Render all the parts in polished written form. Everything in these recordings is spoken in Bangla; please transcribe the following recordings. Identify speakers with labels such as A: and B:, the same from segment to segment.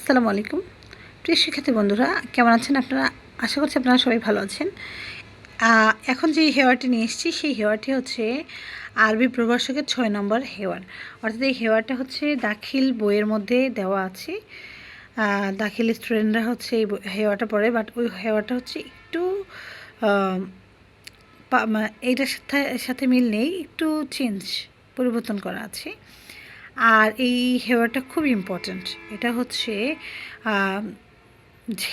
A: আসসালামু আলাইকুম প্রিয় শিক্ষার্থী বন্ধুরা, কেমন আছেন আপনারা? আশা করছি আপনারা সবাই ভালো আছেন। এখন যে হেওয়ারটি নিয়ে এসেছি সেই হেওয়ারটি হচ্ছে আরবি প্রভাষকের 6 নম্বর হেওয়ার। অর্থাৎ এই হেওয়ারটা হচ্ছে দাখিল বইয়ের মধ্যে দেওয়া আছে। দাখিল স্টুডেন্টরা হচ্ছে এই হেওয়ারটা পড়ে, বাট ওই হেওয়ারটা হচ্ছে একটু এইটার সাথে সাথে মিল নেই, একটু পরিবর্তন করা আছে। আর এই হেওয়ারটা খুব ইম্পর্ট্যান্ট। এটা হচ্ছে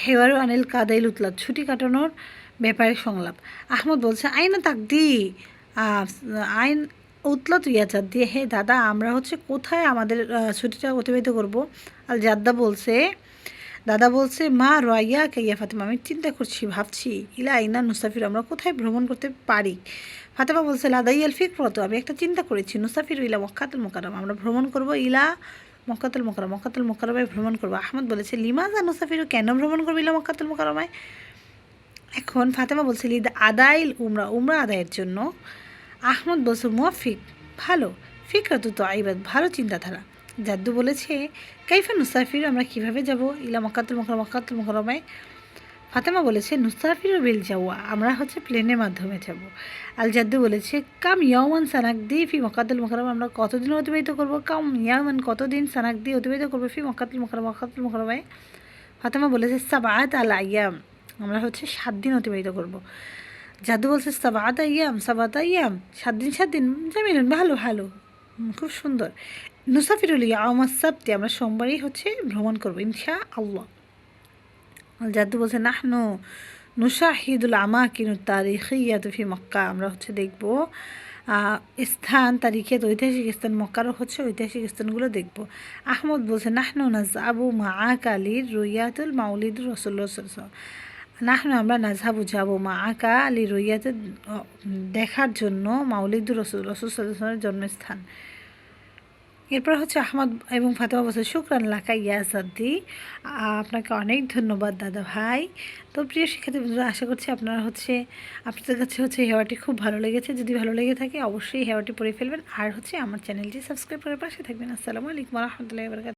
A: হেওয়ারু আনিল কাদাইল উতলাত, ছুটি কাটানোর ব্যাপারে সংলাপ। আহমদ বলছে আইনা তাকদি আইন উতলাত ইয়াচাদ দিয়ে, হে দাদা আমরা হচ্ছে কোথায় আমাদের ছুটিটা অতিবাহিত করব? আর দাদা বলছে মা রয়া কাইয়া ফাতেমা, আমি চিন্তা করছি, ভাবছি ইলা আইনা নুসাফির, আমরা কোথায় ভ্রমণ করতে পারি? ফাতেমা বলছে লাদাইয়াল ফিকরত, আমি একটা চিন্তা করেছি, নুসাফির ইলা মক্কাতুল মুকাররমা, আমরা ভ্রমণ করব ইলা মক্কাতুল মুকাররমায় ভ্রমণ করবো। আহমদ বলেছে লিমাজা নুসাফিরু, কেন ভ্রমণ করবো ইলা মক্কাতুল মুকাররমায়? এখন ফাতেমা বলছে লিদ আদাইল উমরা আদায়ের জন্য। আহমদ বলছে মুয়াফিক, ভালো, ফিকরাতু তো আইবাদ, ভালো চিন্তাধারা। জাদ্দু বলেছে কাইফা নুসাফির, আমরা কিভাবে যাব ইলা মক্কাতুল মুকাররমায়? ফাতেমা বলেছে নুসাফির বিল যাওয়া, আমরা হচ্ছে প্লেনের মাধ্যমে যাব। আল জাদ্দু বলেছে কাম ইয়াওমান সানাকদি ফি মক্কাতুল মুকাররমা, আমরা কতদিন অতিবাহিত করব? কাম ইয়াওমান, কতদিন, সানাকদি অতিবাহিত করবো ফি মক্কাতুল মুকাররমায়। ফাতেমা বলেছে সাবাআত আল আইয়াম, আমরা হচ্ছে 7 দিন অতিবাহিত করব। জাদু বলছে সাবাআত আইয়াম 7 দিন, জামিলুন, ভালো ভালো, খুব সুন্দর। নুসাফিরুল ইয়াওমাস সাবতি, আমরা সোমবারই হচ্ছে ভ্রমণ করব ইনশা আল্লাহ। জাদু বলছে নাহনু নুশাহিদুল আমাকিনু তারিখিয়াতু ফি মক্কা, আমরা হচ্ছে দেখব স্থান, তারিখিয়াত, ঐতিহাসিক স্থান, মক্কারও হচ্ছে ঐতিহাসিক স্থানগুলো দেখব। আহমদ বলছে নাহনু নাযআবু মাআকা আলীর রুইয়াতুল মাউলিদুর রাসূলুল্লাহ সাল্লাল্লাহু আলাইহি ওয়াসাল্লাম, নাহনু আমরা নাযহাবু যাব মাআকা আলী রুইয়াতুল, দেখার জন্য মাউলিদুর রাসূলুল্লাহ সাল্লাল্লাহু আলাইহি ওয়াসাল্লামের জন্মস্থান। এরপর হচ্ছে আহমদ এবং ফাতেমা বলছে শুকরান লাকা ইয়া সাদ্দি, আপনাকে অনেক ধন্যবাদ দাদা ভাই। তো প্রিয় শিক্ষার্থী বন্ধুরা, আশা করছি আপনাদের কাছে হচ্ছে হেওয়াটি খুব ভালো লেগেছে। যদি ভালো লেগে থাকে অবশ্যই হেওয়াটি পড়ে ফেলবেন, আর হচ্ছে আমার চ্যানেলটি সাবস্ক্রাইব করে পাশে থাকবেন। আসসালামু আলাইকুম ওয়া রাহমাতুল্লাহি ওয়া বারাকাতুহু।